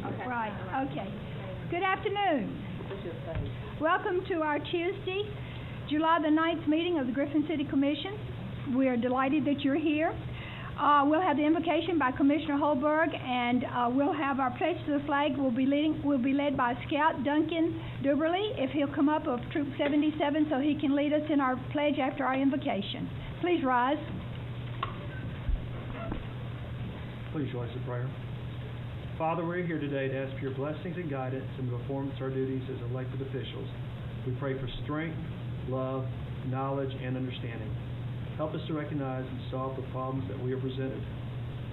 Right, okay. Good afternoon. Welcome to our Tuesday, July the 9th meeting of the Griffin City Commission. We are delighted that you're here. We'll have the invocation by Commissioner Holberg, and we'll have our pledge to the flag will be led by Scout Duncan Duberly, if he'll come up of Troop 77 so he can lead us in our pledge after our invocation. Please rise. Please join us in prayer. Father, we're here today to ask for your blessings and guidance in the performance of our duties as elected officials. We pray for strength, love, knowledge, and understanding. Help us to recognize and solve the problems that we are presented.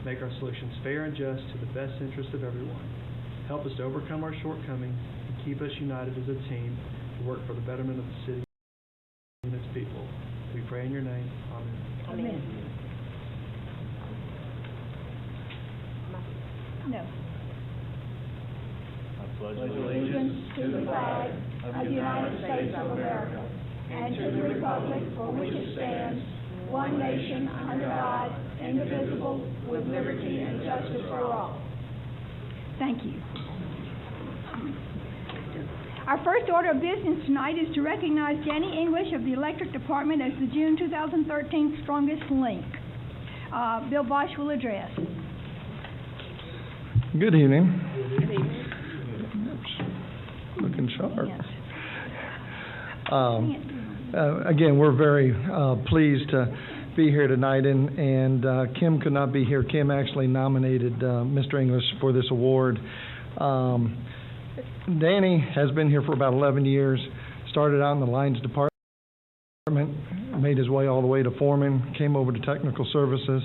Make our solutions fair and just to the best interest of everyone. Help us to overcome our shortcomings and keep us united as a team to work for the betterment of the city and its people. We pray in your name. Amen. Amen. No. I pledge allegiance to the flag of the United States of America and to the republic for which it stands, one nation under God, indivisible, with liberty and justice for all. Thank you. Our first order of business tonight is to recognize Danny English of the Electric Department as the June 2013 Strongest Link. Bill Bosch will address. Good evening. Looking sharp. Yes. Again, we're very pleased to be here tonight, and Kim could not be here. Kim actually nominated Mr. English for this award. Danny has been here for about 11 years, started out in the lines department, made his way all the way to foreman, came over to technical services,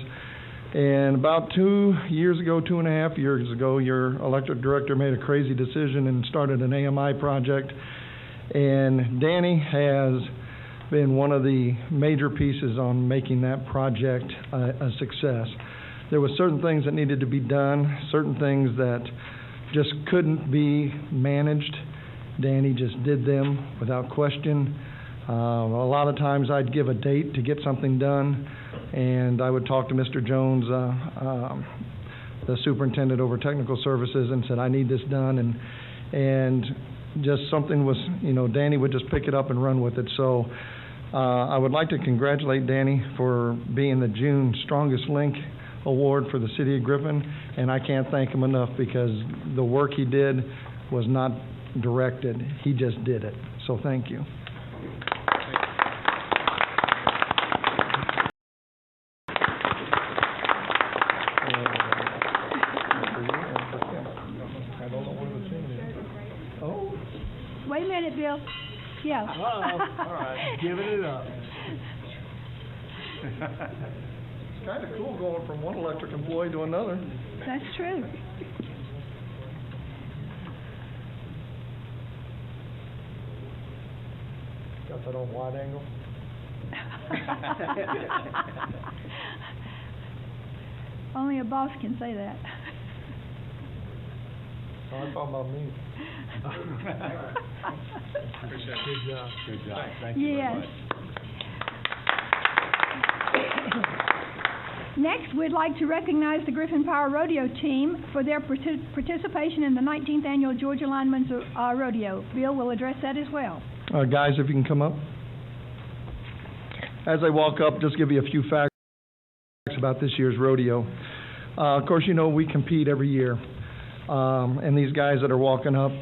and about 2.5 years ago, your electric director made a crazy decision and started an AMI project. And Danny has been one of the major pieces on making that project a success. There were certain things that needed to be done, certain things that just couldn't be managed. Danny just did them without question. A lot of times I'd give a date to get something done, and I would talk to Mr. Jones, the superintendent over technical services, and said, I need this done, and just something was, Danny would just pick it up and run with it. So I would like to congratulate Danny for being the June Strongest Link Award for the City of Griffin, and I can't thank him enough because the work he did was not directed. He just did it. So thank you. Wait a minute, Bill. Yeah. All right, giving it up. It's kind of cool going from one electric employee to another. That's true. Got that on wide angle? Only a boss can say that. Oh, I'm talking about me. Good job. Good job. Thank you Yes. very much. Next, we'd like to recognize the Griffin Power Rodeo team for their participation in the 19th Annual Georgia Lineman's Rodeo. Bill will address that as well. Guys, if you can come up. As I walk up, just give you a few facts about this year's rodeo. Of course, we compete every year. And these guys that are walking up,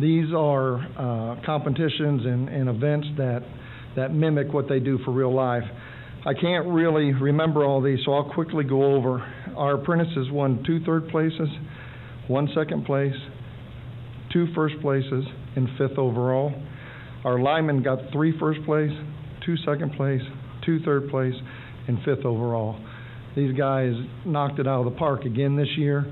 these are competitions and events that mimic what they do for real life. I can't really remember all these, so I'll quickly go over. Our apprentices won 2 third places, 1 second place, 2 first places, and 5th overall. Our linemen got 3 first place, 2 second place, 2 third place, and 5th overall. These guys knocked it out of the park again this year,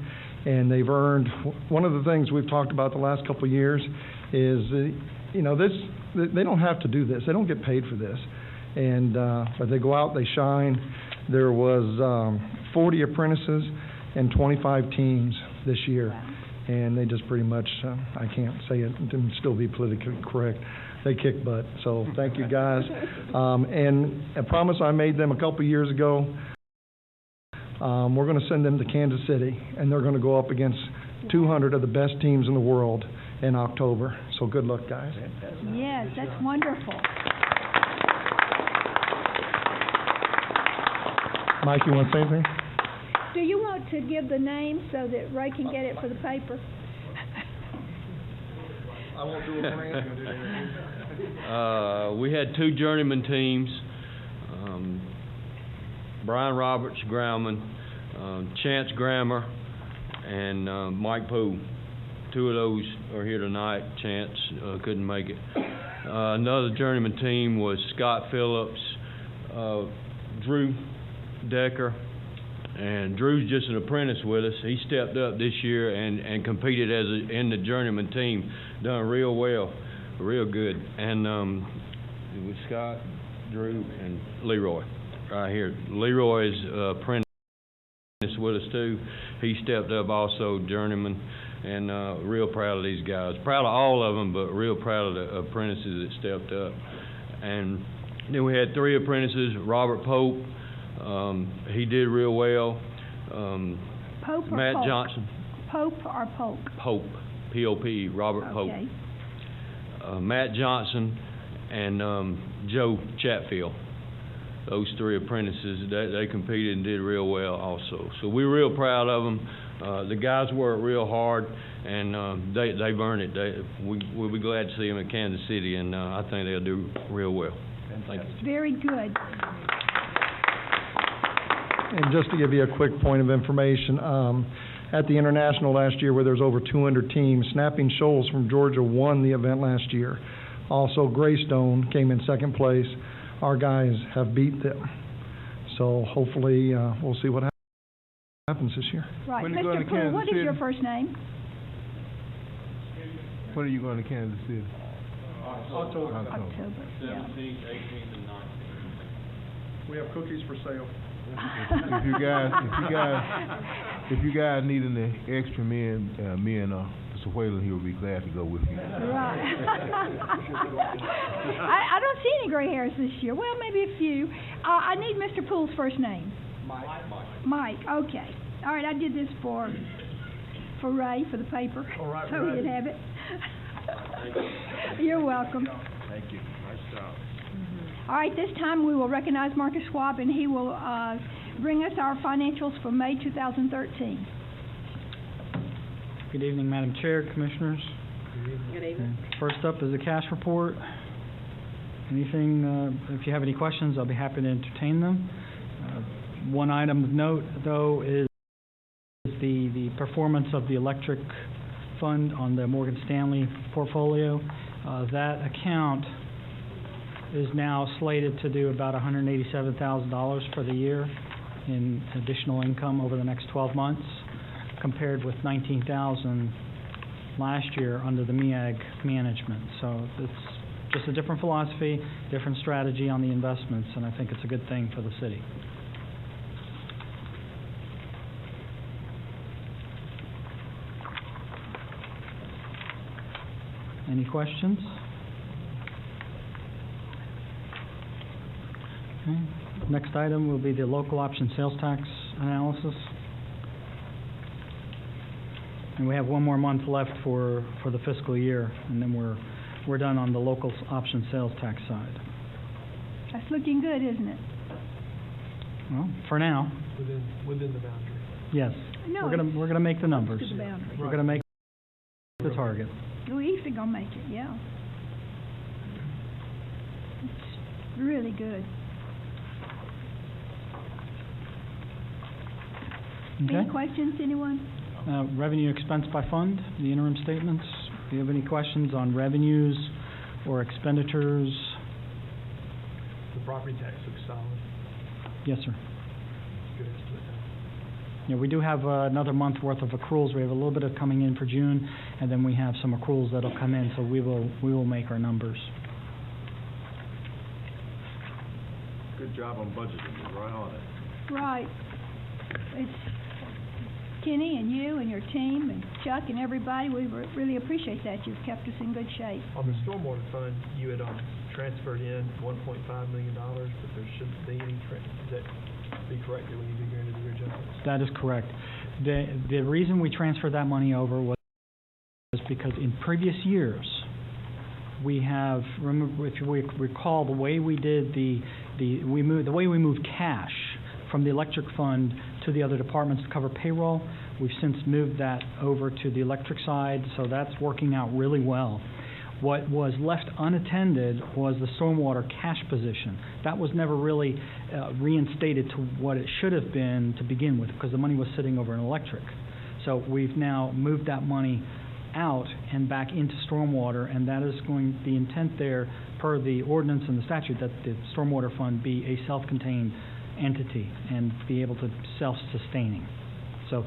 and they've earned. One of the things we've talked about the last couple of years is, they don't have to do this. They don't get paid for this. And but they go out, they shine. There was 40 apprentices and 25 teams this year. And they just pretty much, I can't say it and still be politically correct, they kick butt. So thank you, guys. And a promise I made them a couple years ago, we're going to send them to Kansas City, and they're going to go up against 200 of the best teams in the world in October. So good luck, guys. Yes, that's wonderful. Mike, you want to say anything? Do you want to give the name so that Ray can get it for the paper? I won't do a brand. We had two journeyman teams, Brian Roberts, Grauman, Chance Grammer, and Mike Poole. Two of those are here tonight. Chance couldn't make it. Another journeyman team was Scott Phillips, Drew Decker, and Drew's just an apprentice with us. He stepped up this year and competed in the journeyman team. Done real well, real good. And it was Scott, Drew, and Leroy right here. Leroy is apprentice with us too. He stepped up also, journeyman, and real proud of these guys. Proud of all of them, but real proud of the apprentices that stepped up. And then we had three apprentices. Robert Pope, he did real well. Pope or Matt Polk? Johnson. Pope or Polk? Pope, P-O-P, Robert Pope. Okay. Matt Johnson and Joe Chatfield. Those three apprentices, they competed and did real well also. So we're real proud of them. The guys worked real hard, and they've earned it. We'll be glad to see them in Kansas City, and I think they'll do real well. Thank you. Very good. And just to give you a quick point of information, at the International last year, where there's over 200 teams, Snapping Shoals from Georgia won the event last year. Also, Greystone came in second place. Our guys have beat them. So hopefully, we'll see what happens this year. Right. When you going Mr. to Poole, Kansas what is City? your first name? When are you going to Kansas City? October. October. Yeah. 17th, 18th, and 19th. We have cookies for sale. If you guys need any extra men, me and Mr. Whalen, he will be glad to go with you. Right. I don't see any gray hairs this year. Well, maybe a few. I need Mr. Poole's first name. Mike. Okay. All right. I did this for Ray for the paper, All right, so Ray. he'd have it. You're welcome. Thank you. Nice job. All right. This time we will recognize Marcus Schwab, and he will bring us our financials for May 2013. Good evening, Madam Chair, Commissioners. Good evening. First up is the cash report. Anything, if you have any questions, I'll be happy to entertain them. One item of note, though, is the performance of the electric fund on the Morgan Stanley portfolio. That account is now slated to do about $187,000 for the year in additional income over the next 12 months, compared with $19,000 last year under the MEAG management. So it's just a different philosophy, different strategy on the investments, and I think it's a good thing for the city. Any questions? Okay. Next item will be the local option sales tax analysis. And we have one more month left for the fiscal year, and then we're done on the local option sales tax side. That's looking good, isn't it? Well, for now, Within the boundary. yes. No, We're gonna make the numbers. to the boundary. We're gonna make the target. We're easily gonna make it, yeah. It's really good. Okay. Any questions, anyone? Revenue expense by fund, the interim statements. Do you have any questions on revenues or expenditures? The property tax looks solid. Yes, sir. Good estimate. Yeah, we do have another month worth of accruals. We have a little bit of coming in for June, and then we have some accruals that'll come in, so we will make our numbers. Good job on budgeting, you're right on it. Right. It's Kenny and you and your team and Chuck and everybody. We really appreciate that. You've kept us in good shape. On the stormwater fund, you had transferred in $1.5 million, but there shouldn't be any, is that be correct that we need to go into the adjustments. That is correct. The reason we transferred that money over was because in previous years, we have, remember, if you recall, the way we did the way we moved cash from the electric fund to the other departments to cover payroll, we've since moved that over to the electric side, so that's working out really well. What was left unattended was the stormwater cash position. That was never really reinstated to what it should have been to begin with, because the money was sitting over in electric. So we've now moved that money out and back into stormwater, and that is going, the intent there, per the ordinance and the statute, that the stormwater fund be a self-contained entity and be able to self-sustaining. So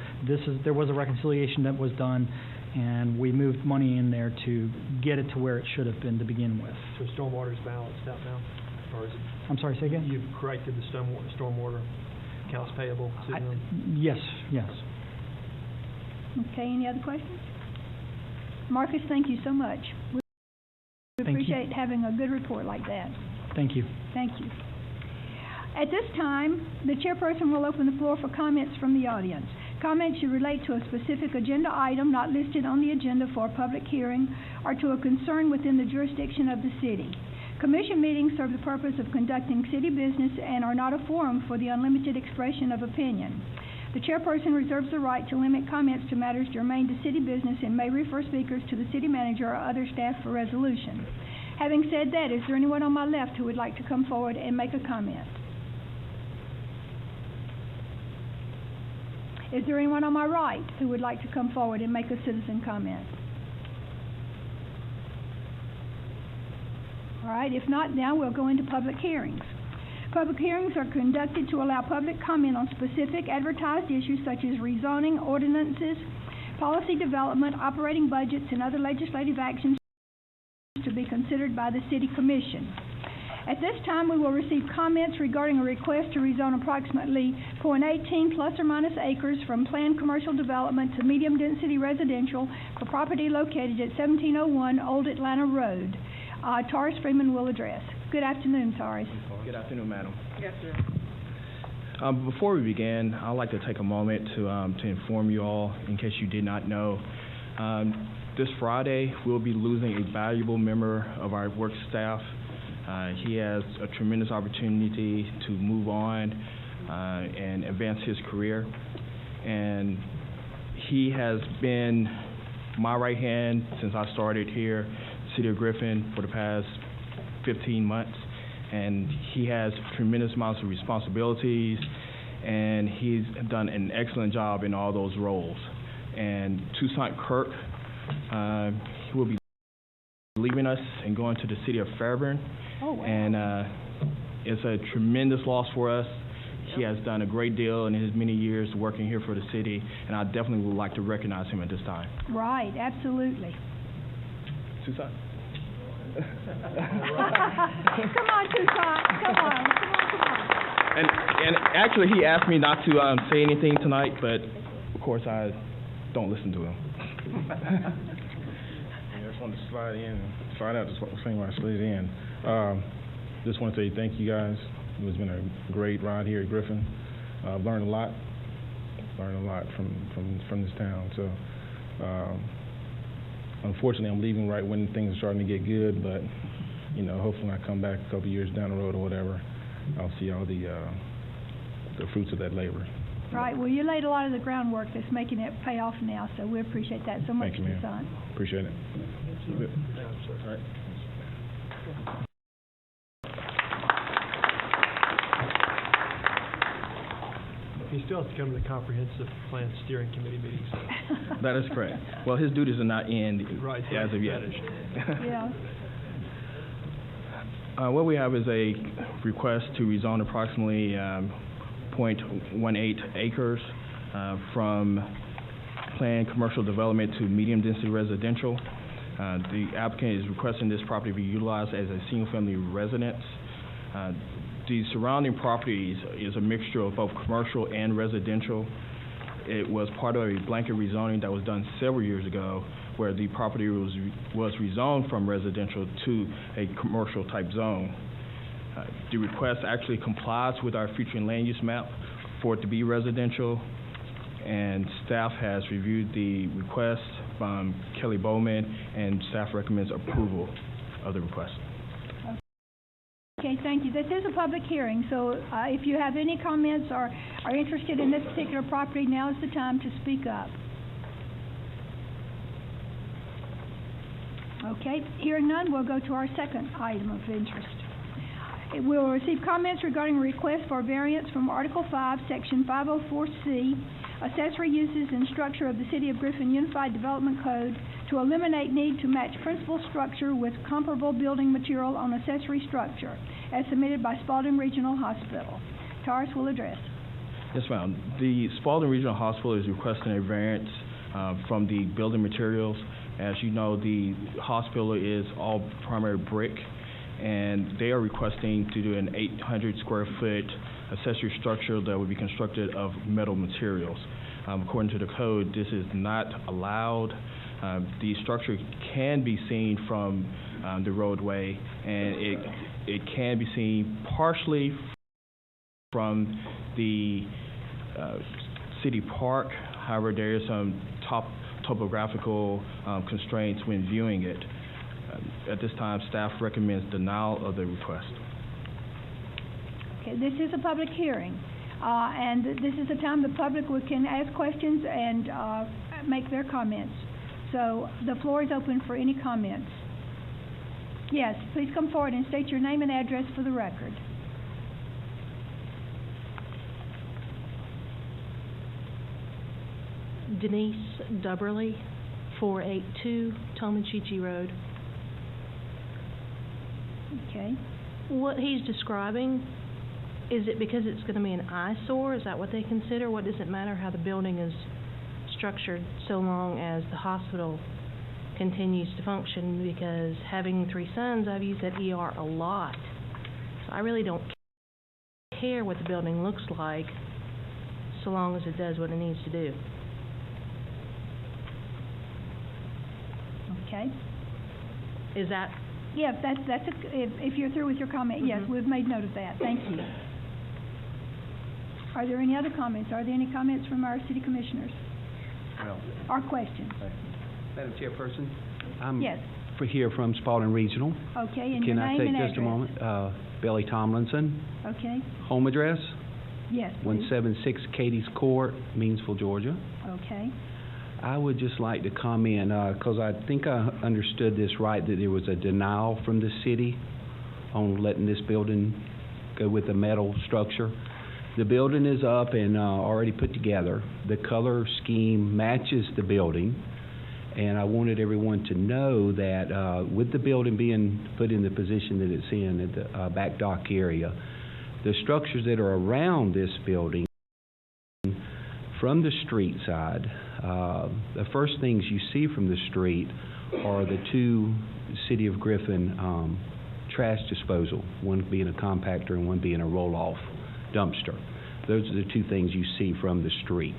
there was a reconciliation that was done, and we moved money in there to get it to where it should have been to begin with. So stormwater's balanced out now, or is it? I'm sorry, say again? You've corrected the stormwater accounts payable to them? Yes. Okay, any other questions? Marcus, thank you so much. We Thank you. appreciate having a good report like that. Thank you. Thank you. At this time, the chairperson will open the floor for comments from the audience. Comments should relate to a specific agenda item not listed on the agenda for a public hearing or to a concern within the jurisdiction of the city. Commission meetings serve the purpose of conducting city business and are not a forum for the unlimited expression of opinion. The chairperson reserves the right to limit comments to matters germane to city business and may refer speakers to the city manager or other staff for resolution. Having said that, is there anyone on my left who would like to come forward and make a comment? Is there anyone on my right who would like to come forward and make a citizen comment? All right, if not, now we'll go into public hearings. Public hearings are conducted to allow public comment on specific advertised issues such as rezoning, ordinances, policy development, operating budgets, and other legislative actions to be considered by the City Commission. At this time, we will receive comments regarding a request to rezone approximately .18 plus or minus acres from planned commercial development to medium-density residential for property located at 1701 Old Atlanta Road. Taurus Freeman will address. Good afternoon, Taurus. Good afternoon, madam. Yes, sir. Before we begin, I'd like to take a moment to inform you all, in case you did not know, this Friday we'll be losing a valuable member of our work staff. He has a tremendous opportunity to move on and advance his career, and he has been my right hand since I started here, City of Griffin, for the past 15 months, and he has tremendous amounts of responsibilities, and he's done an excellent job in all those roles. And Toussaint Kirk, he will be leaving us and going to the city of Fairburn. Oh, wow. And it's a tremendous loss for us. He has done a great deal in his many years working here for the city, and I definitely would like to recognize him at this time. Right, absolutely. Toussaint? Come on, Toussaint. Come on. And actually, he asked me not to say anything tonight, but of course I don't listen to him. I just wanted to slide in and find out just what was saying when I slid in. Just want to say thank you guys. It's been a great ride here at Griffin. I've learned a lot. From this town. So unfortunately, I'm leaving right when things are starting to get good. But you know, hopefully, when I come back a couple years down the road or whatever, I'll see all the fruits of that labor. Right. Well, you laid a lot of the groundwork that's making it pay off now, so we appreciate that so much, Thank you, ma'am. Toussaint. Appreciate it. All right. He still has to come to the comprehensive plan steering committee meetings. That is correct. Well, his duties are not in Right. as of yet. Yeah. What we have is a request to rezone approximately .18 acres from planned commercial development to medium-density residential. The applicant is requesting this property be utilized as a single-family residence. The surrounding properties is a mixture of both commercial and residential. It was part of a blanket rezoning that was done several years ago, where the property was rezoned from residential to a commercial type zone. The request actually complies with our future land use map for it to be residential, and staff has reviewed the request from Kelly Bowman, and staff recommends approval of the request. Okay, thank you. This is a public hearing, so if you have any comments or are interested in this particular property, now is the time to speak up. Okay, hearing none, we'll go to our second item of interest. We will receive comments regarding a request for variance from Article 5, Section 504C, accessory uses and structure of the City of Griffin Unified Development Code to eliminate need to match principal structure with comparable building material on accessory structure, as submitted by Spalding Regional Hospital. Taurus will address. Yes, ma'am. The Spalding Regional Hospital is requesting a variance from the building materials. As you know, the hospital is all primary brick, and they are requesting to do an 800 square foot accessory structure that would be constructed of metal materials. According to the code, this is not allowed. The structure can be seen from the roadway, and it can be seen partially from the city park. However, there is some topographical constraints when viewing it. At this time, staff recommends denial of the request. Okay, this is a public hearing, and this is the time the public can ask questions and make their comments. So the floor is open for any comments. Yes, please come forward and state your name and address for the record. Denise Dubberly, 482 Tomanchichi Road. Okay. What he's describing, is it because it's going to be an eyesore? Is that what they consider? What does it matter how the building is structured so long as the hospital continues to function? Because having 3 sons, I've used that ER a lot. So I really don't care what the building looks like so long as it does what it needs to do. Okay. Is that? Yeah, if you're through with your comment, yes, we've made note of that. Thank you. Are there any other comments? Are there any comments from our city commissioners? Well, or questions? Madam Chairperson, I'm Yes. here from Spalding Regional. Okay, and Can your I name take and just a address? moment? Billy Tomlinson, Okay, home address, yes, please. 176 Katie's Court, Meansville, Georgia. Okay, I would just like to comment, because I think I understood this right, that there was a denial from the city on letting this building go with the metal structure. The building is up and already put together. The color scheme matches the building, and I wanted everyone to know that with the building being put in the position that it's in at the back dock area, the structures that are around this building from the street side, the first things you see from the street are the 2 City of Griffin trash disposal, one being a compactor and one being a roll-off dumpster. Those are the 2 things you see from the street,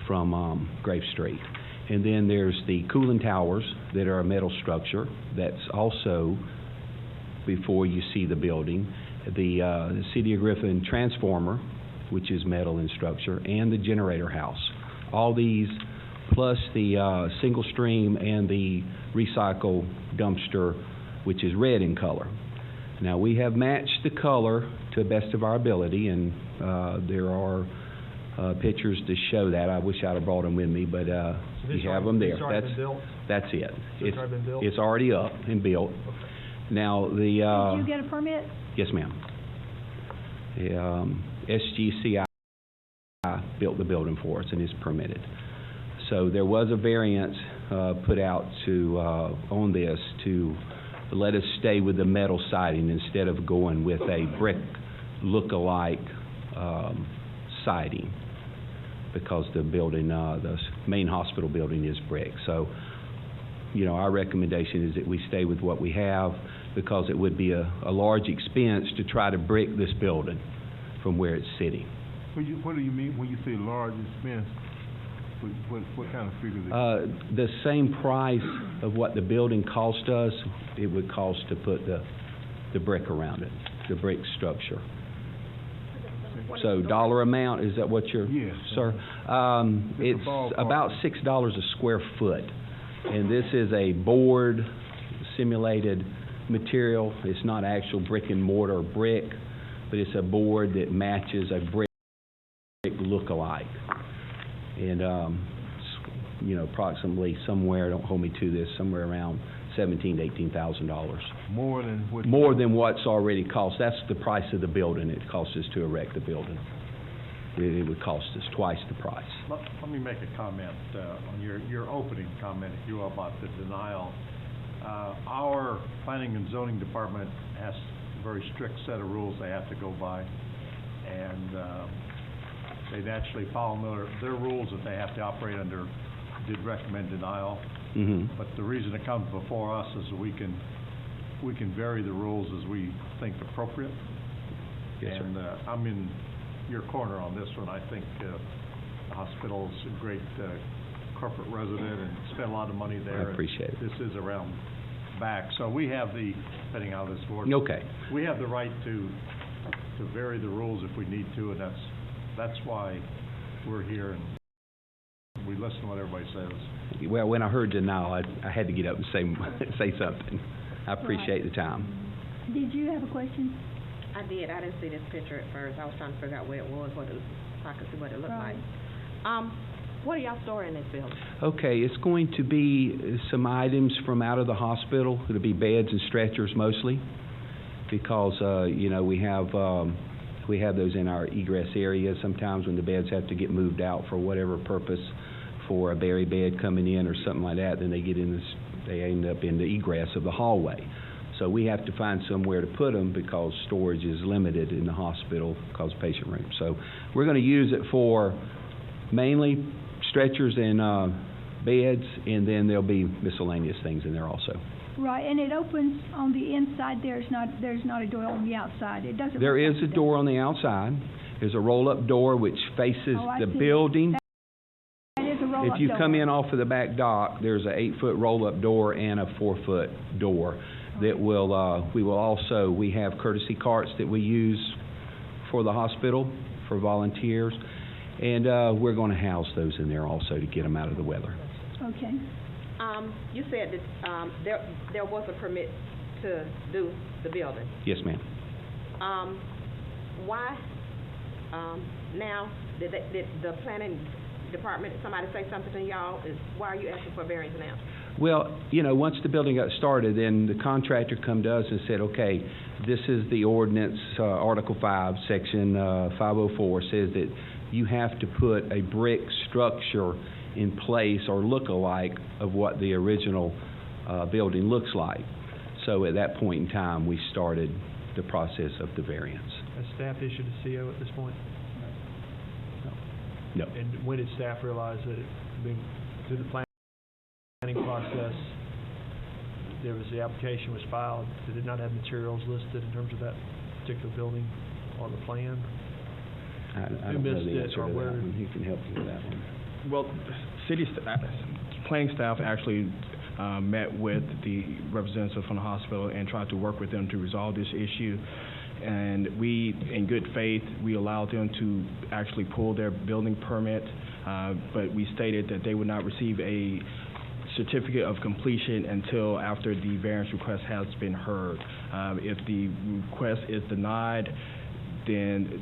from Grave Street. And then there's the cooling towers that are a metal structure. That's also before you see the building. The City of Griffin transformer, which is metal in structure, and the generator house. All these, plus the single stream and the recycle dumpster, which is red in color. Now, we have matched the color to the best of our ability, and there are pictures to show that. I wish I'd have brought them with me, but you have them there. That's it. It's already up and built. Now, the... Did you get a permit? Yes, ma'am. SGCI built the building for us and is permitted. So there was a variance put out to on this to let us stay with the metal siding instead of going with a brick look-alike siding, because the building, the main hospital building is brick. So, you know, our recommendation is that we stay with what we have, because it would be a large expense to try to brick this building from where it's sitting. What do you mean when you say large expense? What kind of figure? The same price of what the building cost us, it would cost to put the brick around it, the brick structure. So dollar amount, is that what you're? Yes. Sir? It's ballpark. about $6 a square foot. And this is a board simulated material. It's not actual brick and mortar brick, but it's a board that matches a brick look-alike. And, approximately somewhere, don't hold me to this, somewhere around $17,000 to $18,000. More than what's already cost. That's the price of the building. It costs us to erect the building. It would cost us twice the price. Let me make a comment on your opening comment, if you will, about the denial. Our planning and zoning department has a very strict set of rules they have to go by, and they naturally follow their rules that they have to operate under. Did recommend denial, but the reason it comes before us is we can vary the rules as we think appropriate. Yes, and I'm in your corner on this one. I think the hospital's a great corporate resident and spent a lot of money there. I appreciate it. This is around back, so we have depending on how this works. Okay. We have the right to vary the rules if we need to, and that's why we're here, and we listen to what everybody says. Well, when I heard denial, I had to get up and say something. I appreciate the time. Did you have a question? I did. I didn't see this picture at first. I was trying to figure out where it was, so I could see what it looked Right. like. What are y'all storing in this building? Okay, it's going to be some items from out of the hospital. It'll be beds and stretchers mostly, because we have those in our egress area. Sometimes when the beds have to get moved out for whatever purpose, for a berry bed coming in or something like that, then they end up in the egress of the hallway. So we have to find somewhere to put them because storage is limited in the hospital because of patient rooms. So we're going to use it for mainly stretchers and beds, and then there'll be miscellaneous things in there also. Right, and it opens on the inside. There's not a door on the outside. It doesn't. There look is like a it door does. on the outside. There's a roll-up door which faces I the see. building. That is a roll-up If you door. come in off of the back dock, there's a 8-foot roll-up door and a 4-foot door that we have courtesy carts that we use for the hospital for volunteers, and we're going to house those in there also to get them out of the weather. Okay. You said that there was a permit to do the building. Yes, ma'am. Why now did the planning department, somebody say something to y'all? Why are you asking for variance now? Well, once the building got started, then the contractor come to us and said, okay, this is the ordinance, Article 5, Section 504, says that you have to put a brick structure in place or look-alike of what the original building looks like. So at that point in time, we started the process of the variance. Has staff issued a CO at this point? No. And when did staff realize that through the planning process, the application was filed, did it not have materials listed in terms of that particular building on the plan? I don't know the answer to that one. Who can help you with that one? Well, planning staff actually met with the representative from the hospital and tried to work with them to resolve this issue. And we, in good faith, we allowed them to actually pull their building permit, but we stated that they would not receive a certificate of completion until after the variance request has been heard. If the request is denied, then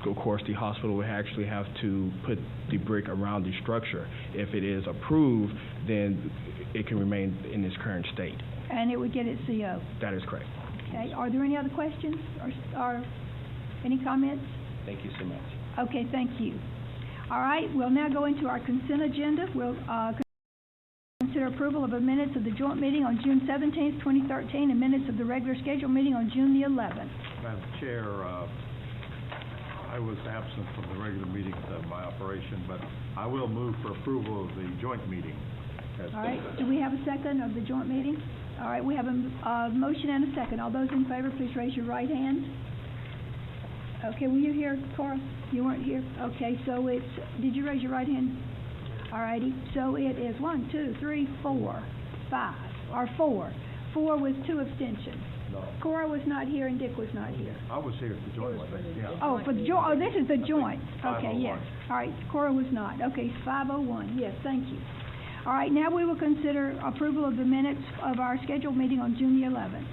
of course the hospital would actually have to put the brick around the structure. If it is approved, then it can remain in its current state. And it would get its CO. That is correct. Okay. Are there any other questions or any comments? Thank you so much. Okay, thank you. All right, we'll now go into our consent agenda. We'll consider approval of the minutes of the joint meeting on June 17th, 2013, and minutes of the regular scheduled meeting on June the 11th. Madam Chair, I was absent from the regular meetings of my operation, but I will move for approval of the joint meeting. All right, do we have a second of the joint meeting? All right, we have a motion and a second. All those in favor, please raise your right hand. Okay, were you here, Cora? You weren't here? Okay, so did you raise your right hand? All righty, so it is 1, 2, 3, 4, 5, or 4. 4 with 2 abstentions. No. Cora was not here and Dick was not here. I was here at the joint one, yeah. Oh, for the this is the joint. Okay, 501. yes. All right, Cora was not. Okay, 501. Yes, thank you. All right, now we will consider approval of the minutes of our scheduled meeting on June the 11th.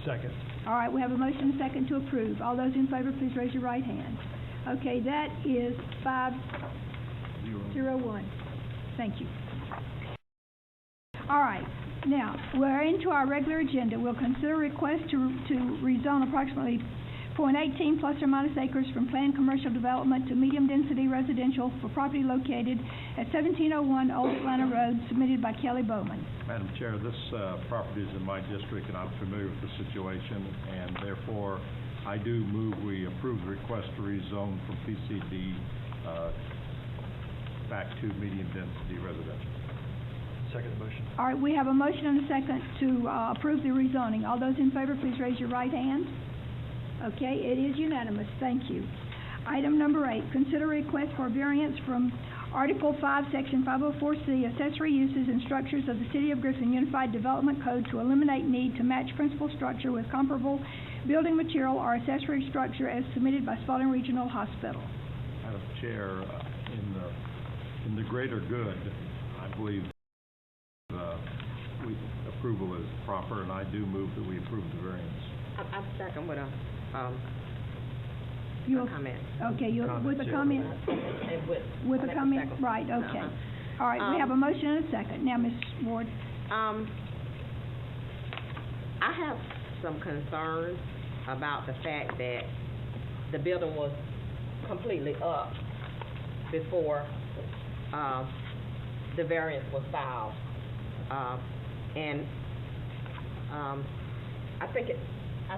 Second. All right, we have a motion and a second to approve. All those in favor, please raise your right hand. Okay, that is 501. Thank you. All right, now, we're into our regular agenda. We'll consider a request to rezone approximately .18 plus or minus acres from planned commercial development to medium-density residential for property located at 1701 Old Atlanta Road, submitted by Kelly Bowman. Madam Chair, this property is in my district, and I'm familiar with the situation, and therefore, I do move we approve the request to rezone from PCD back to medium-density residential. Second motion. All right, we have a motion and a second to approve the rezoning. All those in favor, please raise your right hand. Okay, it is unanimous. Thank you. Item number 8, consider request for variance from Article 5, Section 504C, accessory uses and structures of the City of Griffin Unified Development Code to eliminate need to match principal structure with comparable building material or accessory structure as submitted by Spalding Regional Hospital. Madam Chair, in the greater good, I believe approval is proper, and I do move that we approve the variance. I'm second with a comment. Okay, with a comment? With a comment, right, okay. All right, we have a motion and a second. Now, Ms. Ward. I have some concerns about the fact that the building was completely up before the variance was filed. I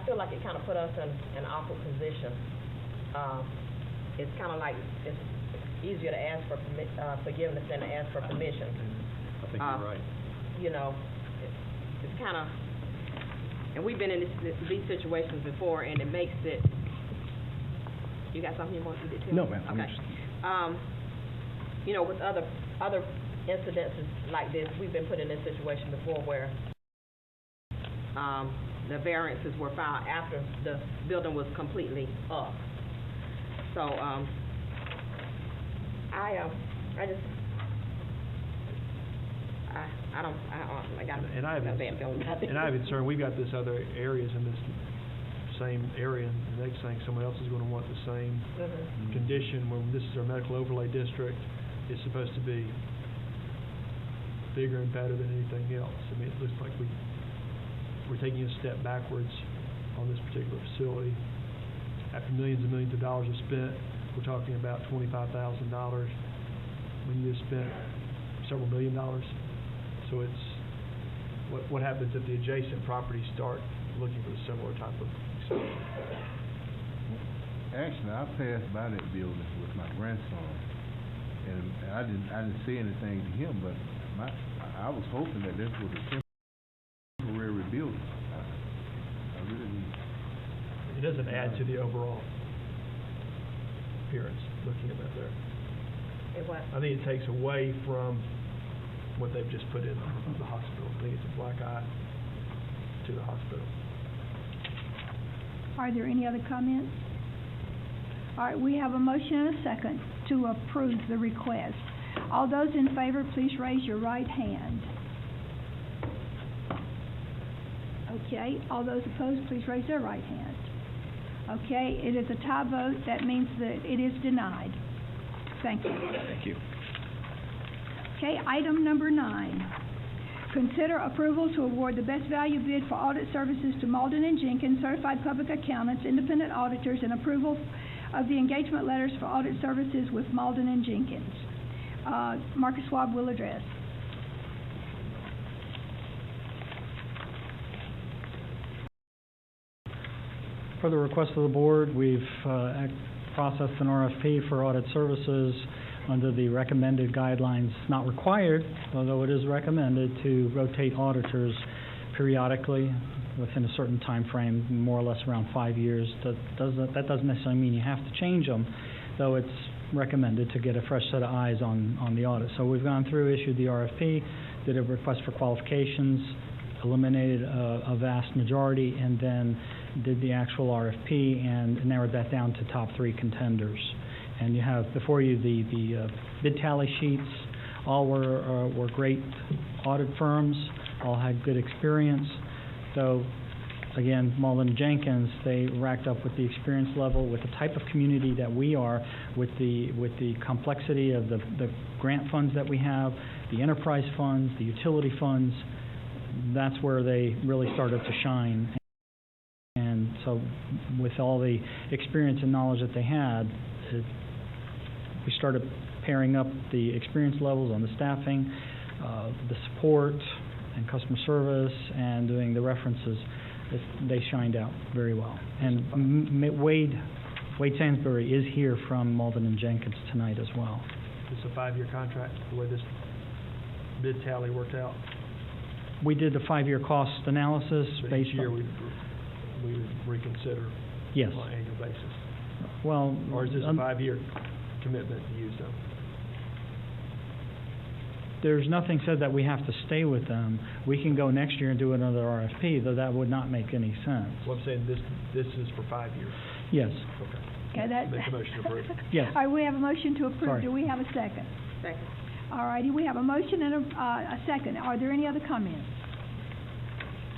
feel like it kind of put us in an awkward position. It's kind of like it's easier to ask for forgiveness than to ask for permission. I think you're right. You know, it's kind of, and we've been in these situations before, and it makes it. You got something you want to do too? No, ma'am. Okay. You know, with other incidences like this, we've been put in this situation before where the variances were filed after the building was completely up. So I have a concern. We've got this other areas in this same area, and the next thing, someone else is going to want the same condition. When this is our medical overlay district, it's supposed to be bigger and better than anything else. I mean, it looks like we're taking a step backwards on this particular facility. After millions and millions of dollars are spent, we're talking about $25,000 when you just spent several $1 million. So it's what happens if the adjacent properties start looking for a similar type of facility? Actually, I passed by that building with my grandson, and I didn't say anything to him, but I was hoping that this was a temporary building. I really didn't. It doesn't add to the overall appearance looking at that there. I think it takes away from what they've just put in the hospital. I think it's a black eye to the hospital. Are there any other comments? All right, we have a motion and a second to approve the request. All those in favor, please raise your right hand. Okay, all those opposed, please raise their right hand. Okay, it is a tie vote. That means that it is denied. Thank you. Thank you. Okay, item number 9. Consider approval to award the best value bid for audit services to Malden & Jenkins, certified public accountants, independent auditors, and approval of the engagement letters for audit services with Malden & Jenkins. Marcus Schwab will address. For the request of the board, we've processed an RFP for audit services under the recommended guidelines, not required, although it is recommended, to rotate auditors periodically within a certain time frame, more or less around 5 years. That doesn't necessarily mean you have to change them, though it's recommended to get a fresh set of eyes on the audit. So we've gone through, issued the RFP, did a request for qualifications, eliminated a vast majority, and then did the actual RFP and narrowed that down to top 3 contenders. And you have before you the bid tally sheets. All were great audit firms, all had good experience. So, again, Mullen & Jenkins, they racked up with the experience level, with the type of community that we are, with the complexity of the grant funds that we have, the enterprise funds, the utility funds. That's where they really started to shine. And so, with all the experience and knowledge that they had, we started pairing up the experience levels on the staffing, the support and customer service, and doing the references. They shined out very well. And Wade Sansbury is here from Malden & Jenkins tonight as well. It's a 5-year contract, the way this bid tally worked out. We did the 5-year cost analysis But based each year on... we would reconsider Yes. on an annual basis. Well... Or is this a 5-year commitment to use them? There's nothing said that we have to stay with them. We can go next year and do another RFP, though that would not make any sense. Well, I'm saying this is for 5 years. Yes. Okay. Okay, that... Make a motion to approve. Yes. All right, we have a motion to approve. Sorry. Do we have a second? Second. All righty, we have a motion and a second. Are there any other comments?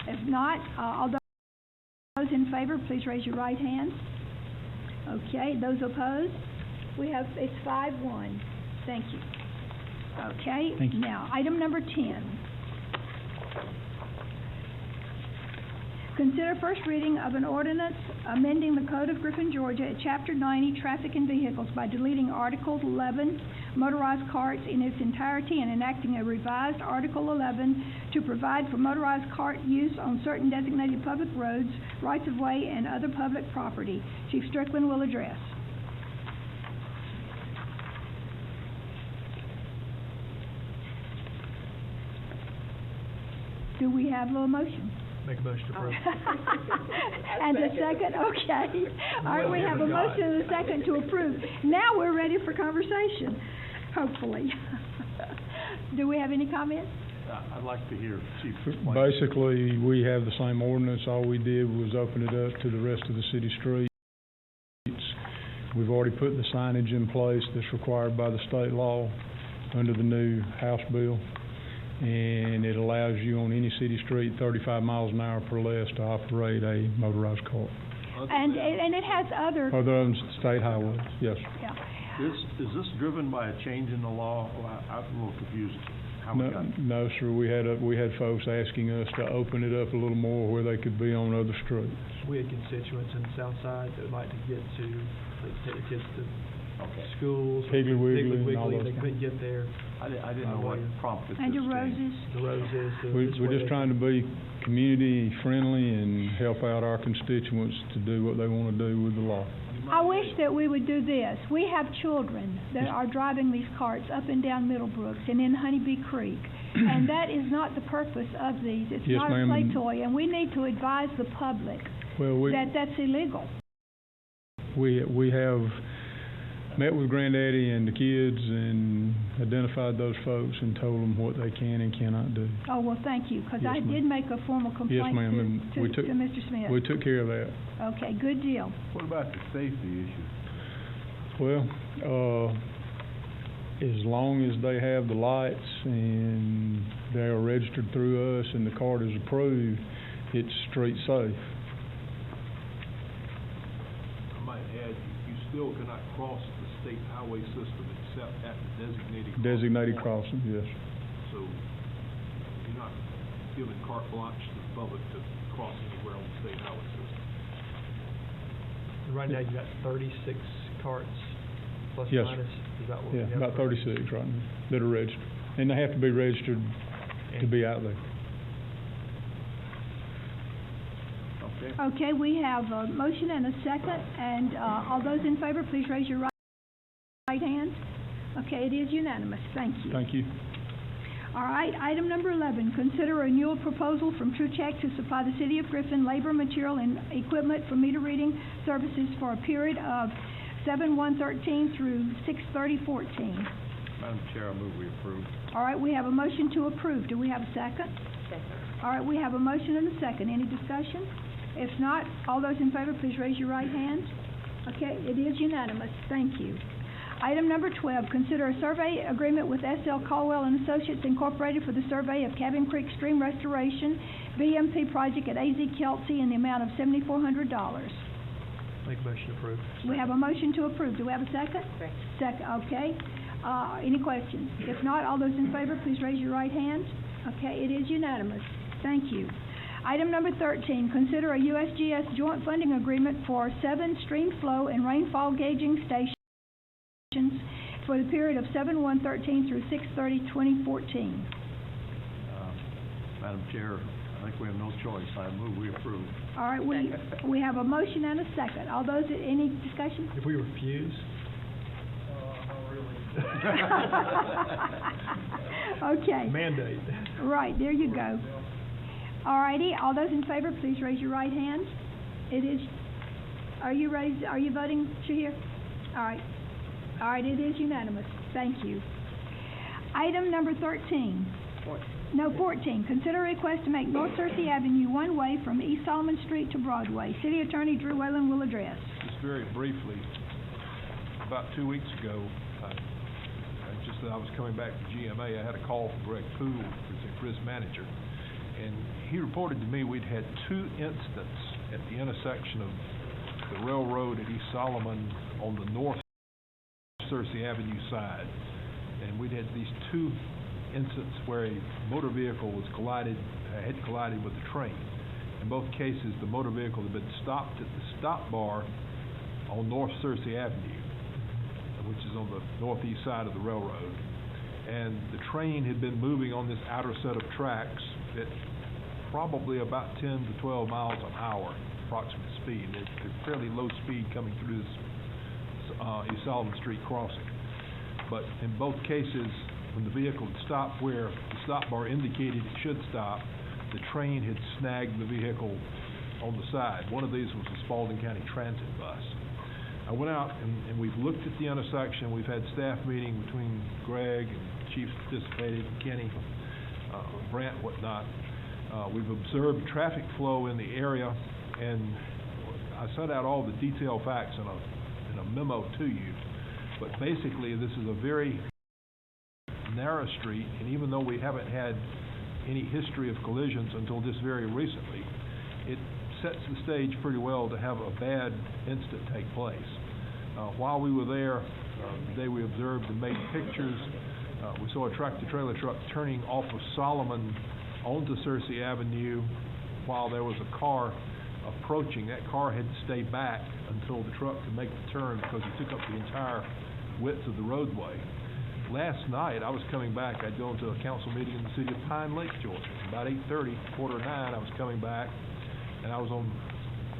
If not, all those in favor, please raise your right hand. Okay, those opposed? It's 5-1. Thank you. Okay, Thank you. now, item number 10. Consider first reading of an ordinance amending the Code of Griffin, Georgia at Chapter 90, Traffic and Vehicles by deleting Article 11, Motorized Carts, in its entirety and enacting a revised Article 11 to provide for motorized cart use on certain designated public roads, rights-of-way, and other public property. Chief Strickland will address. Do we have a motion? Make a motion to approve. And a second, okay. All right, we have a motion and a second to approve. Now we're ready for conversation, hopefully. Do we have any comments? I'd like to hear Chief explain. Basically, we have the same ordinance. All we did was open it up to the rest of the city streets. We've already put the signage in place that's required by the state law under the new House bill. And it allows you on any city street 35 miles an hour or less to operate a motorized cart. And it has other... Other than state highways, yes. Yeah. Is this driven by a change in the law? Well, I'm a little confused. How we got... No, sir. We had folks asking us to open it up a little more where they could be on other streets. We had constituents in the south side that would like to get to, like, take the kids to schools. Piggly Wiggly and all They those. couldn't get there. I didn't know what prompted this And your change. roses. The roses. We're just trying to be community friendly and help out our constituents to do what they want to do with the law. I wish that we would do this. We have children that are driving these carts up and down Middlebrooks and in Honeybee Creek. And that is not the purpose of these. It's Yes, not a ma'am. play toy. And we need to advise the public Well, that that's illegal. we have met with Granddaddy and the kids and identified those folks and told them what they can and cannot do. Oh, well, thank you, because Yes, I ma'am. did make a formal Yes, complaint ma'am, and to we took- Mr. Smith. We took care of that. Okay, good deal. What about the safety issue? Well, as long as they have the lights and they are registered through us and the card is approved, it's street safe. I might add, you still cannot cross the state highway system except at the Designated crossing, yes. So you're not giving carte blanche to the public to cross anywhere on the state highway system. Right now, you got 36 carts, plus Yes, minus. Is that what we Yeah, have? about 36 right now that are registered. And they have to be registered to be out there. Okay. Okay, we have a motion and a second, and all those in favor, please raise your right hand. Okay, it is unanimous. Thank you. Thank you. All right, item number 11, consider a renewal proposal from TrueCheck to supply the City of Griffin labor, material, and equipment for meter reading services for a period of 7/1/13 through 6/30/14. Madam Chair, I move we approve. All right, we have a motion to approve. Do we have a second? All right, we have a motion and a second. Any discussion? If not, all those in favor, please raise your right hand. Okay, it is unanimous. Thank you. Item number 12, consider a survey agreement with S.L. Caldwell and Associates Incorporated for the survey of Cabin Creek Stream Restoration BMP project at A.Z. Kelsey in the amount of $7,400. Make a motion to approve. We have a motion to approve. Do we have a second? Second, okay. Any questions? If not, all those in favor, please raise your right hand. Okay, it is unanimous. Thank you. Item number 13, consider a USGS joint funding agreement for 7 stream flow and rainfall gauging stations for the period of 7/1/13 through 6/30/2014. Madam Chair, I think we have no choice. I move we approve. All right, we have a motion and a second. All those, any discussion? If we refuse? Okay. Mandate. Right, there you go. All righty, all those in favor, please raise your right hand. It is, are you voting, Shahir? All right. All right, it is unanimous. Thank you. Item number 13. 14. Consider a request to make North Searcy Avenue one-way from East Solomon Street to Broadway. City Attorney Drew Whalen will address. Just very briefly, about 2 weeks ago, just as I was coming back from GMA, I had a call from Greg Poole, who's the risk manager, and he reported to me we'd had 2 incidents at the intersection of the railroad at East Solomon on the North Searcy Avenue side, and we'd had these 2 incidents where a motor vehicle was had collided with a train. In both cases, the motor vehicle had been stopped at the stop bar on North Searcy Avenue, which is on the northeast side of the railroad, and the train had been moving on this outer set of tracks at probably about 10 to 12 miles an hour approximate speed. They're fairly low speed coming through this East Solomon Street crossing. But in both cases, when the vehicle had stopped where the stop bar indicated it should stop, the train had snagged the vehicle on the side. One of these was a Spalding County Transit bus. I went out and we've looked at the intersection. We've had staff meeting between Greg and Chiefs participated, Kenny, Brant, whatnot. We've observed traffic flow in the area, and I set out all the detailed facts in a memo to you. But basically, this is a very narrow street, and even though we haven't had any history of collisions until just very recently, it sets the stage pretty well to have a bad incident take place. While we were there, the day we observed and made pictures, we saw a tractor-trailer truck turning off of Solomon onto Searcy Avenue while there was a car approaching. That car had to stay back until the truck could make the turn because it took up the entire width of the roadway. Last night, I was coming back. I'd gone to a council meeting in the city of Pine Lake, Georgia. About 8:30, 8:45, I was coming back, and I was on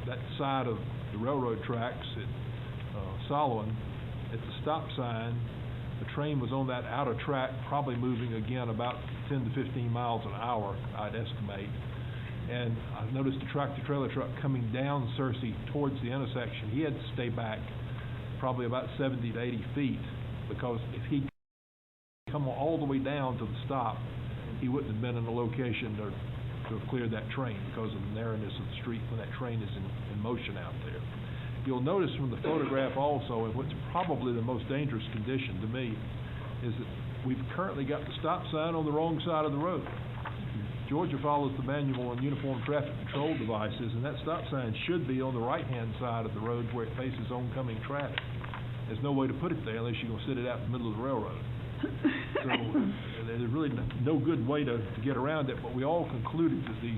that side of the railroad tracks at Solomon. At the stop sign, the train was on that outer track, probably moving again about 10 to 15 miles an hour, I'd estimate. And I noticed a tractor-trailer truck coming down Searcy towards the intersection. He had to stay back probably about 70 to 80 feet, because if he'd come all the way down to the stop, he wouldn't have been in a location to have cleared that train because of the narrowness of the street when that train is in motion out there. You'll notice from the photograph also, and what's probably the most dangerous condition to me, is that we've currently got the stop sign on the wrong side of the road. Georgia follows the manual on uniform traffic control devices, and that stop sign should be on the right-hand side of the road where it faces oncoming traffic. There's no way to put it there unless you're going to sit it out in the middle of the railroad. So there's really no good way to get around it, but we all concluded that the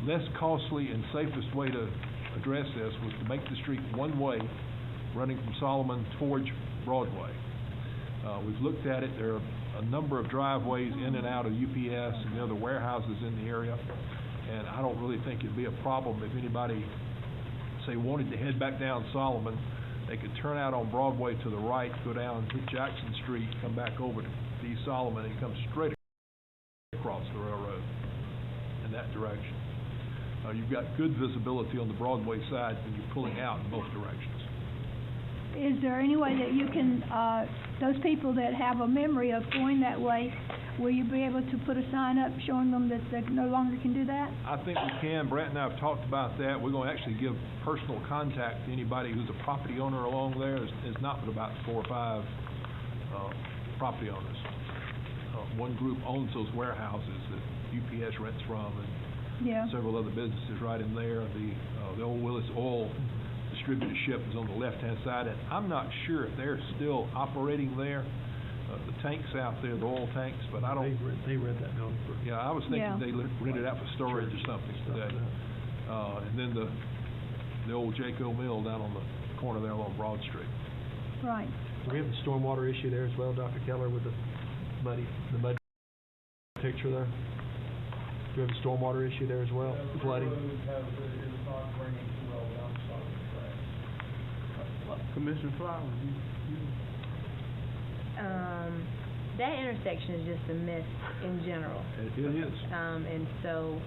less costly and safest way to address this was to make the street one way, running from Solomon towards Broadway. We've looked at it. There are a number of driveways in and out of UPS and the other warehouses in the area, and I don't really think it'd be a problem if anybody, say, wanted to head back down Solomon. They could turn out on Broadway to the right, go down, hit Jackson Street, come back over to East Solomon, and come straight across the railroad in that direction. You've got good visibility on the Broadway side when you're pulling out in both directions. Is there any way that you can, those people that have a memory of going that way, Will you be able to put a sign up showing them that they no longer can do that? I think we can. Brett and I have talked about that. We're gonna actually give personal contact to anybody who's a property owner along there. It's not but about 4 or 5 property owners. One group owns those warehouses that UPS rents from, and Yeah. several other businesses right in there. The old Willis Oil distributorship is on the left-hand side, and I'm not sure if they're still operating there. The tanks out there, the oil tanks, but I don't. They rent that building for. Yeah, I was thinking Yeah. they rented out for storage or something today. And then the old Jayco Mill down on the corner there along Broad Street. Right. Do we have the stormwater issue there as well, Dr. Keller, with the mud picture there? Do we have a stormwater issue there as well, flooding? Commissioner Flowers, That intersection is just a mess in general. It is. And so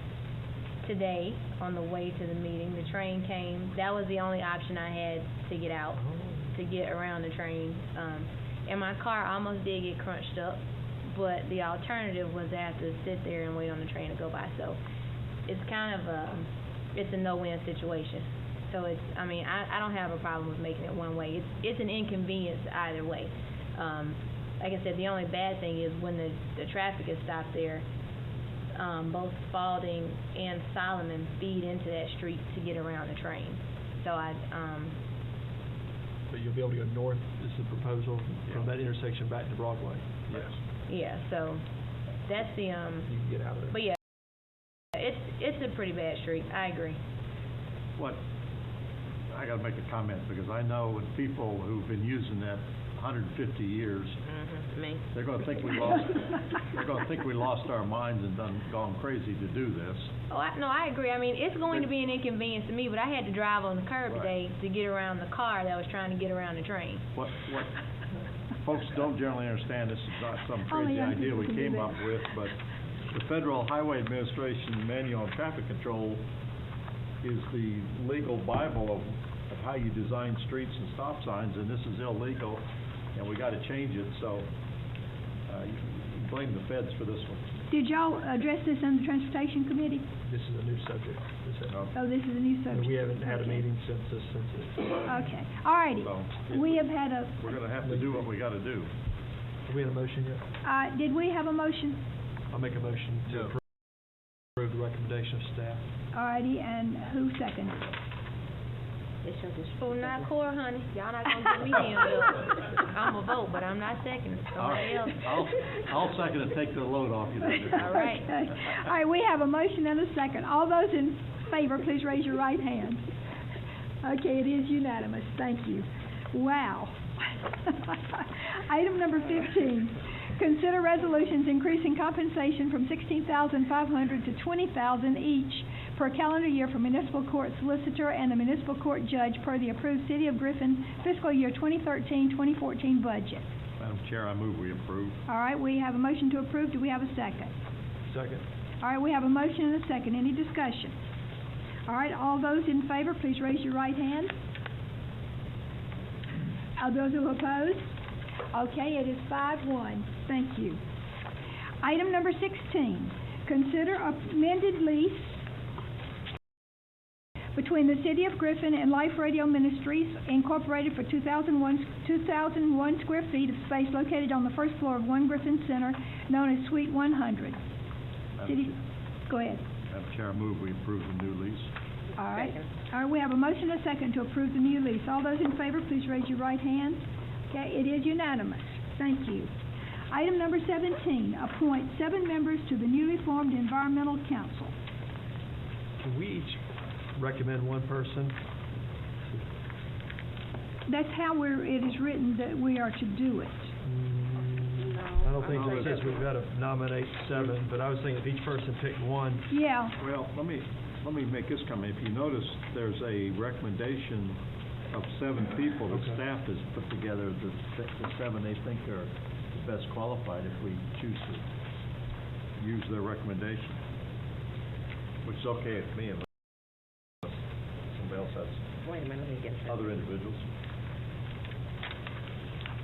today, on the way to the meeting, the train came. That was the only option I had to get out, to get around the train. And my car almost did get crunched up, but the alternative was to have to sit there and wait on the train to go by. So it's kind of it's a no-win situation. So I don't have a problem with making it one way. It's an inconvenience either way. Like I said, the only bad thing is when the traffic is stopped there, both Spalding and Solomon feed into that street to get around the train. So But you'll be able to go north, is the proposal, from that intersection back to Broadway? Yes. yeah, so that's the You can get out of there. but yeah, it's a pretty bad street. I agree. I gotta make a comment, because I know with people who've been using that 150 years, Me. they're gonna think we lost our minds and gone crazy to do this. Oh, I agree. I mean, it's going to be an inconvenience to me, but I had to drive on the curb today to get around the car that was trying to get around the train. What folks don't generally understand, this is not some Only crazy young idea people we can do came that. up with, but the Federal Highway Administration Manual on Traffic Control is the legal Bible of how you design streets and stop signs, and this is illegal, and we gotta change it, so you can blame the feds for this one. Did y'all address this in the Transportation Committee? This is a new subject. Oh, this is a new subject. We haven't had a Okay. meeting since it. Okay, all righty. So We have had we're gonna have to do what we gotta do. Have we had a motion yet? did we have a motion? I'll make a motion to approve the recommendation of staff. All righty, and who seconded? Oh, not Cora, honey. Y'all not gonna get me hemmed up. I'm a vote, but I'm not seconding. Somebody else. I'll second and take the load off you. All right. Okay. All right, we have a motion and a second. All those in favor, please raise your right hand. Okay, it is unanimous. Thank you. Wow. Item number 15, consider resolutions increasing compensation from $16,500 to $20,000 each per calendar year for municipal court solicitor and the municipal court judge per the approved City of Griffin fiscal year 2013-2014 budget. Madam Chair, I move we approve. All right, we have a motion to approve. Do we have a second? Second. All right, we have a motion and a second. Any discussion? All right, all those in favor, please raise your right hand. All those who oppose? Okay, it is 5-1. Thank you. Item number 16, consider amended lease between the City of Griffin and Life Radio Ministries Incorporated for 2,001 square feet of space located on the first floor of One Griffin Center, known as Suite 100. City, go ahead. Madam Chair, I move we approve the new lease. All right. All right, we have a motion and a second to approve the new lease. All those in favor, please raise your right hand. Okay, it is unanimous. Thank you. Item number 17, appoint 7 members to the newly formed Environmental Council. Can we each recommend one person? That's how it is written that we are to do it. I don't think it says we've got to nominate 7, but I was thinking if each person picked one. Yeah. Well, let me make this comment. If you notice, there's a recommendation of 7 people that Okay. staff has put together, the 7 they think are the best qualified if we choose to use their recommendation, which is okay with me unless somebody else has Wait a minute, let me get that. other individuals.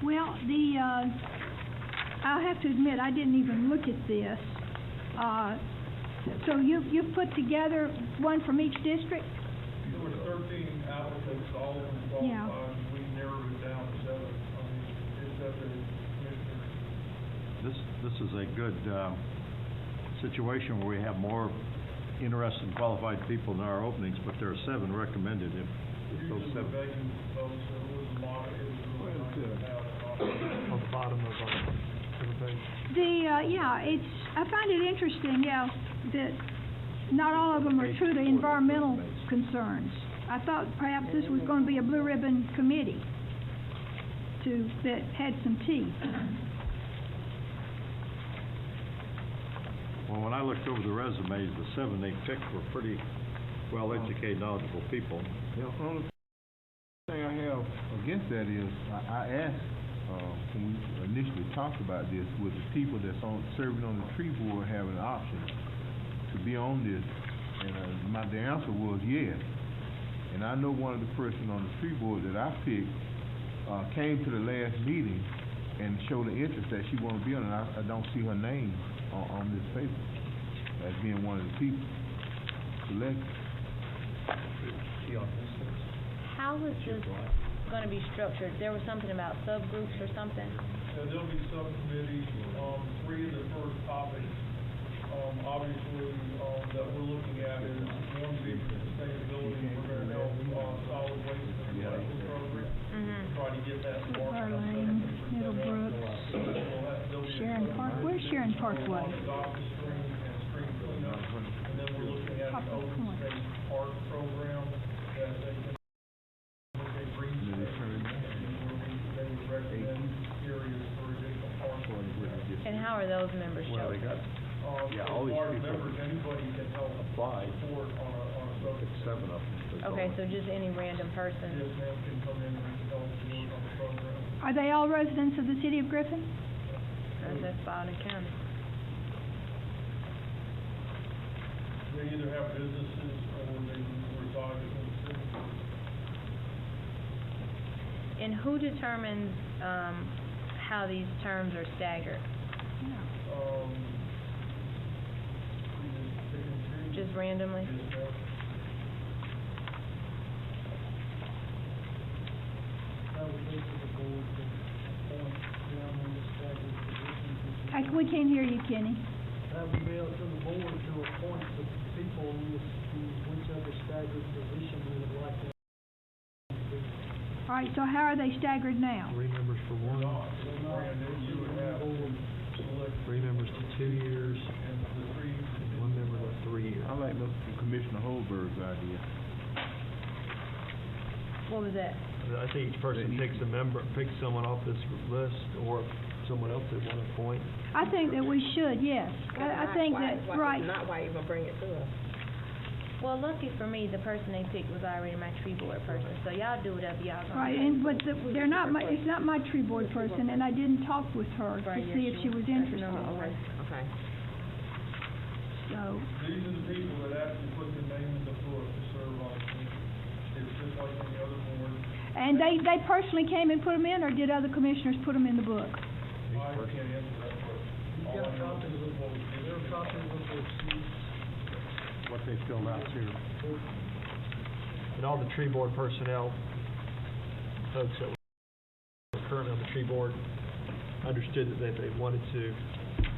Well, I have to admit, I didn't even look at this. So you've put together one from each district? There were 13 applicants, all of them Yeah. qualified, we narrowed it down to 7. I mean, it's up to the commissioners. This is a good, situation where we have more interested and qualified people in our openings, but there are 7 recommended if those Usually 7. we're begging folks, so it was a lot, it was really nice to have On the bottom of our page. I find it interesting, that not all of them are truly environmental concerns. I thought perhaps this was going to be a blue ribbon committee that had some teeth. Well, when I looked over the resumes, the 7 they picked were pretty well-educated, knowledgeable people. The only thing I have against that is, I asked, when we initially talked about this, would the people that's serving on the tree board have an option to be on this? And the answer was yes. And I know one of the person on the tree board that I picked came to the last meeting and showed an interest that she wanted to be on it. I don't see her name on this paper as being one of the people selected. How is this going to be structured? There was something about subgroups or something? There'll be subcommittees, 3 of the first topics, obviously, that we're looking at is one being sustainability, we're going to help, solid waste and recycling program. Try to get that marked up. Lane, Middlebrooks, Sharon Park. Where's Sharon Parkway? Adopt the stream and stream cleanup, and then we're looking at an Poplar open Point. space park program that they can look at green space, and where they would recommend areas for additional parks. And how are those members chosen? Yeah, all these people members, anybody can help apply. support on a subject. 7 of them. Okay, so just any random person? Yes, ma'am, can come in and help work on the program. Are they all residents of the city of Griffin? That's Baldwin County. They either have businesses or they reside in the city. And who determines, how these terms are staggered? Just randomly? Yes, ma'am. We can't hear you, Kenny. That would be up to the board to appoint the people in whichever staggered position we would like them to be. All right, so how are they staggered now? 3 members for 1, Brandon, you would have select 3 members to 2 years, and the 3 and 1 member to 3 years. I like Commissioner Holberg's idea. What was that? I think each person picks someone off this list, or someone else they want to appoint. I think that we should, yes. I think that, right. Not why you gonna bring it to us. Well, lucky for me, the person they picked was already my tree board person, so y'all do whatever y'all gonna do. Right, they're not it's not my tree board person, and I didn't talk with her to Right, see if she was interested. Okay. So, These are the people that actually put their name in the book to serve on the commission. It's just like any other board. and they personally came and put them in, or did other commissioners put them in the book? I can't answer that question. You've got copies of there are copies of the sheets. What they filled out here. And all the tree board personnel, folks that were currently on the tree board, understood that if they wanted to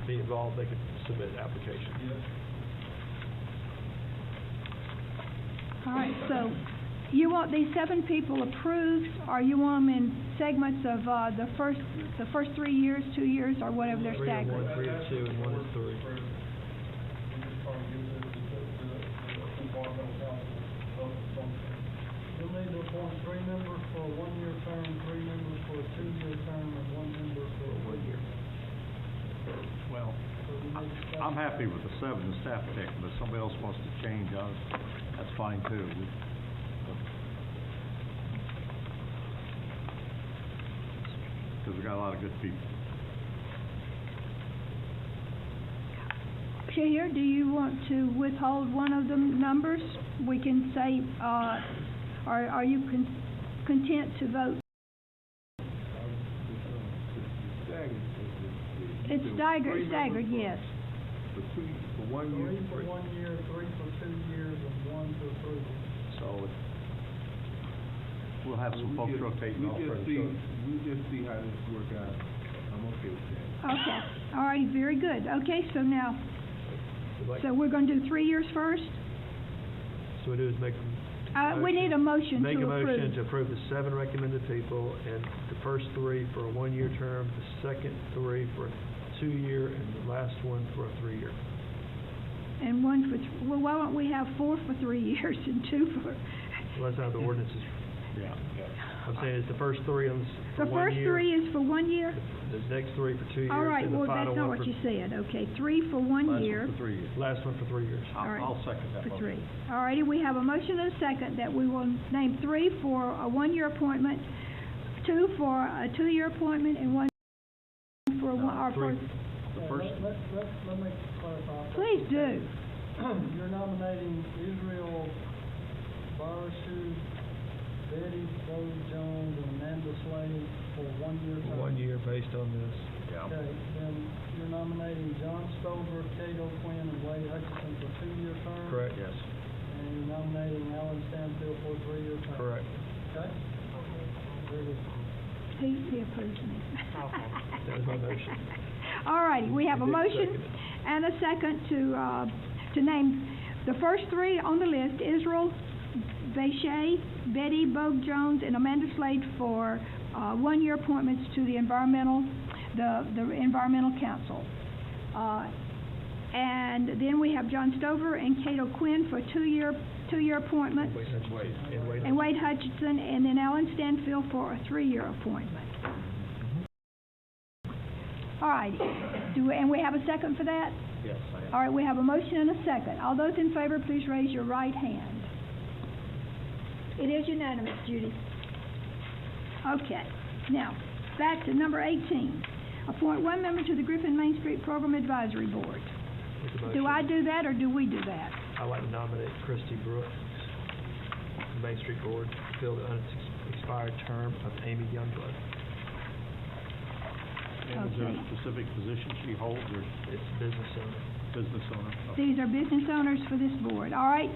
be involved, they could submit an application. Yes. All right, so you want these 7 people approved, or you want them in segments of the first 3 years, 2 years, or whatever they're 3 staggered? of 1, 3 of 2, and 1 is 3. We're just trying to give the environmental council function. You'll need to appoint 3 members for a 1-year term, 3 members for a 2-year term, and 1 member for a 1-year. Well, I'm happy with the 7 the staff pick, but if somebody else wants to change, that's fine too. Because we got a lot of good people. Chair, do you want to withhold one of the numbers? We can say, are you content to vote? It's staggered, yes. For 1 year? 3 for 1 year, 3 for 2 years, and 1 for 3 years. So we'll have some folks rotating off. We'll just see how this work out. I'm okay with that. Okay, all right, very good. Okay, so now, so we're gonna do 3 years first? So we do is make We need a motion to approve. Make a motion to approve the 7 recommended people, and the first 3 for a 1-year term, the second 3 for a 2-year, and the last one for a 3-year. And 1 for, well, why don't we have 4 for 3 years and 2 for? Well, that's how the ordinance is. Yeah. I'm saying it's the first 3 on The for 1 first year. 3 is for 1 year? The next 3 for 2 years. All right, and the well, final that's not one what for, you said. Okay, 3 for 1 year. Last one for 3 years. Last one for 3 years. All right. I'll second that For motion. 3. All righty, we have a motion and a second that we will name 3 for a 1-year appointment, 2 for a 2-year appointment, and 1 for a one, or for, The first, Let me clarify. please do. You're nominating Israel Barshu, Betty Bo Jones, and Amanda Slade for 1-year term. 1 year based on this. yeah. Okay, then you're nominating John Stover, Cato Quinn, and Wade Hutchinson for 2-year terms. Correct. Yes. And you're nominating Alan Stanfield for a 3-year term. Correct. Okay? Very good. He approves me. That was my motion. All righty, we have a Dick motion seconded. and a second to name the first 3 on the list, Israel Bechet, Betty Bogue Jones, and Amanda Slade for 1-year appointments to the Environmental Council. And then we have John Stover and Cato Quinn for 2-year appointments, and Wade Hutchinson, and then Alan Stanfield for a 3-year appointment. All righty, and we have a second for that? Yes, I am. All right, we have a motion and a second. All those in favor, please raise your right hand. It is unanimous, Judy. Okay, now, back to number 18. Appoint 1 member to the Griffin Main Street Program Advisory Board. Make a motion. Do I do that, or do we do that? I'd like to nominate Christy Brooks, the Main Street Board, to fill the unexpired term of Amy Youngblood. And is there Okay. a specific position she holds, or It's business owner. business owner? Okay. These are business owners for this board. All right,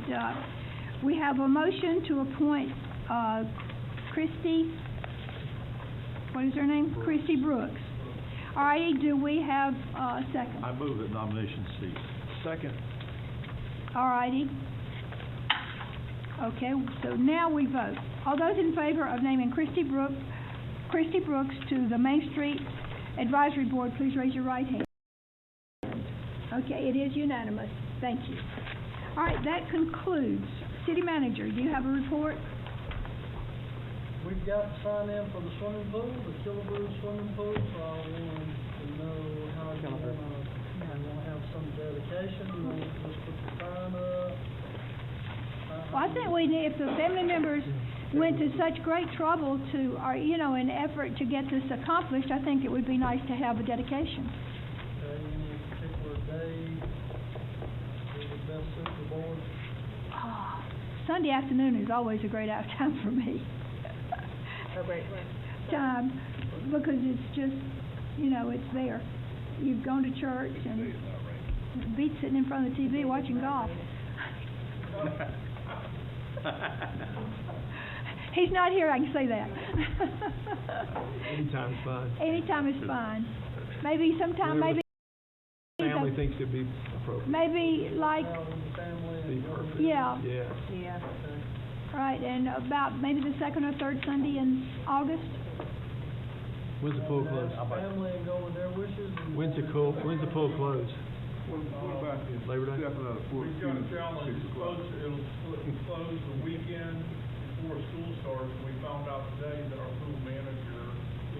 we have a motion to appoint Christy, what is her name? Brooks. Christy Brooks. All righty, do we have a second? I move that nomination cease. Second. All righty. Okay, so now we vote. All those in favor of naming Christy Brooks to the Main Street Advisory Board, please raise your right hand. Okay, it is unanimous. Thank you. All right, that concludes. City Manager, do you have a report? We've got to sign in for the swimming pool, the Killaboo swimming pool, so I wanted to know how you wanna have some dedication, you wanna just put the sign up? Well, I think we need, if the family members went to such great trouble to, or, an effort to get this accomplished, I think it would be nice to have a dedication. Okay, any particular day that would best suit the board? Sunday afternoon is always a great time for me. Oh, great. Time, because it's just, it's there. You've gone to church and beat sitting in front of the TV watching golf. He's not here, I can say that. Anytime is fine. Anytime is fine. Maybe sometime, Whatever maybe, Family thinks it'd be appropriate. maybe like, Out with the family Be and go perfect. to- yeah, Yeah. Yeah. right, and about maybe the 2nd or 3rd Sunday in August. When's the pool And close? ask the family and go with their wishes. and- When's the pool close? What about this? Labor Day? Stepping up for We've got a challenge, it'll close the weekend before school starts. We found out today that our pool manager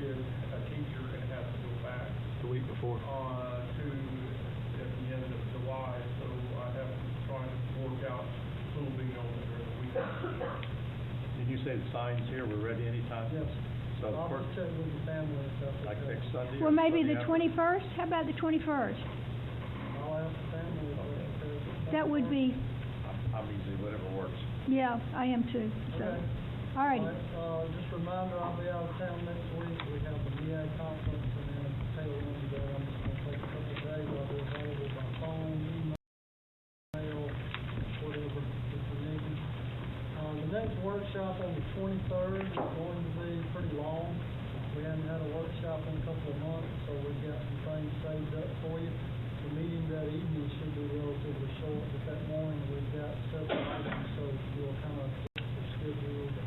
is a teacher and has to go back, The week before. to, at the end of July, so I have to try and work out pool being open during the weekend. Did you say the signs here were ready anytime? Yes. So, I'll first, just check with the family if that's like okay. next Sunday? Well, or maybe Sunday the after? 21st? How about the 21st? I'll ask the family if that's okay. That would be, I'm easy, whatever works. yeah, I am too, so. Okay. All righty. Just a reminder, I'll be out of town next week. We have the VA conference and then a tail end of that, I'm just gonna try next couple of days, I'll be available by phone, email, whatever is needed. The next workshop on the 23rd is going to be pretty long. We haven't had a workshop in a couple of months, so we've got some things saved up for you. The meeting that evening should be relatively short, but that morning we've got several items, so you'll kind of schedule the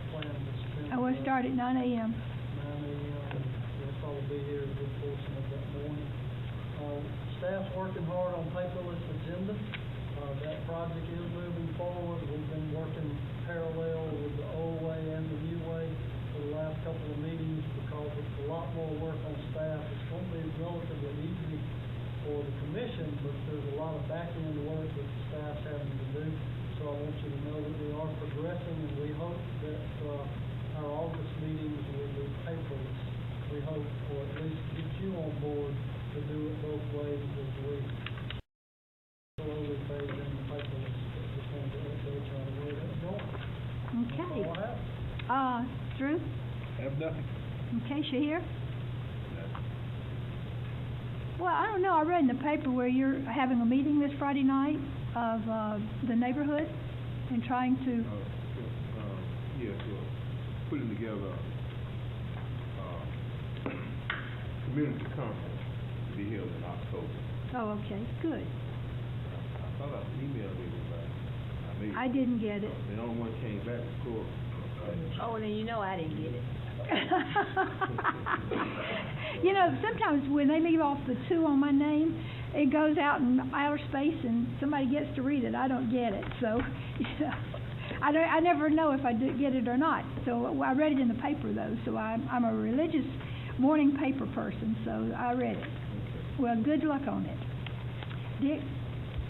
plan to spend. I will start at 9 a.m. 9 a.m. We'll probably be here a good portion of that morning. Staff's working hard on paperless agenda. That project is moving forward. We've been working parallel with the old way and the new way for the last couple of meetings because it's a lot more work on staff. It's going to be relatively easy for the commission, but there's a lot of back-end work that the staff's having to do. So I want you to know that we are progressing, and we hope that our August meetings will be paperless. We hope, or at least get you on board to do it both ways as we slowly phase in the paperless. Just wanted to update you on the way that's going. Okay. That's all I have. Drew? Have nothing. Okay, Shahir? Well, I don't know, I read in the paper where you're having a meeting this Friday night of the neighborhood and trying to... Yes, putting together community conference to be held in October. Oh, okay, good. I thought I emailed everybody. I didn't get it. The only one came back was Cora. Oh, then you know I didn't get it. You know, sometimes when they leave off the 2 on my name, it goes out in outer space and somebody gets to read it. I don't get it, so you know, I never know if I do get it or not. So I read it in the paper though. So I'm a religious morning paper person, so I read it. Well, good luck on it. Dick,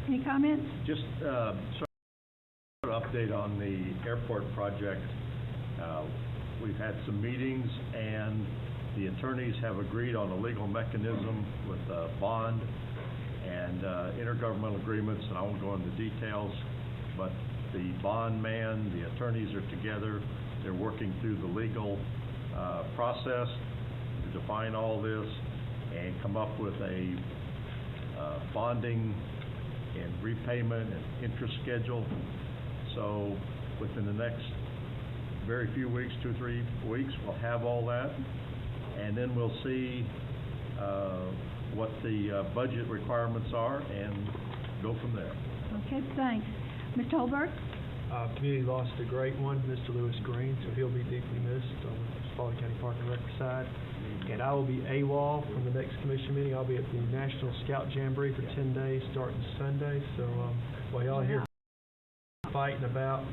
any comments? Just sort of update on the airport project. We've had some meetings, and the attorneys have agreed on a legal mechanism with a bond and intergovernmental agreements, and I won't go into details, but the bond man, the attorneys are together. They're working through the legal process to define all this and come up with a bonding and repayment and interest schedule. So within the next very few weeks, 2 or 3 weeks, we'll have all that, and then we'll see what the budget requirements are and go from there. Okay, thanks. Mr. Holberg? Community lost a great one, Mr. Lewis Green, so he'll be deeply missed on the Spalding County Park and Rec side. And I will be AWOL from the next commission meeting. I'll be at the National Scout Jamboree for 10 days, starting Sunday. So while y'all here fighting about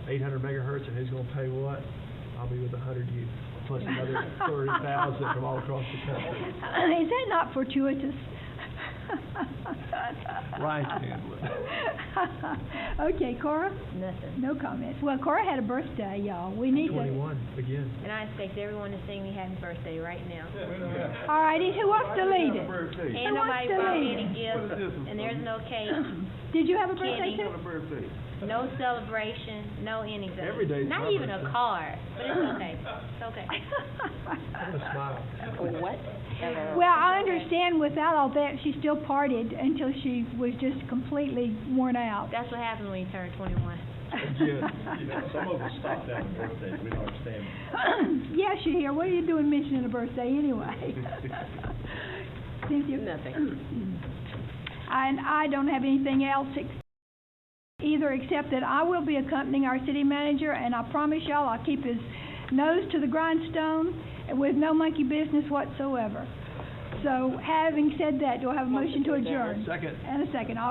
800 megahertz and who's going to pay what, I'll be with 100 youth, plus another 30,000 from all across the country. Is that not fortuitous? Right. Okay, Cora? Nothing. No comments. Well, Cora had a birthday, y'all. We need 21, again. And I expect everyone to sing me happy birthday right now. All righty, who wants to lead it? Ain't nobody brought me any gifts, and there's no cake, Did you have a birthday Kenny. too? no celebration, no anything. Every day's Not my even a birthday. card, but it's okay. It's okay. Have a smile. What? Well, I understand without all that, she still partied until she was just completely worn out. That's what happens when you turn 21. Yeah, some of us stopped having birthdays. We don't understand. Yes, you're here. What are you doing mentioning a birthday anyway? Cynthia? Nothing. And I don't have anything else either except that I will be accompanying our city manager, and I promise y'all I'll keep his nose to the grindstone with no monkey business whatsoever. So having said that, do I have a motion to adjourn? Second. And a second.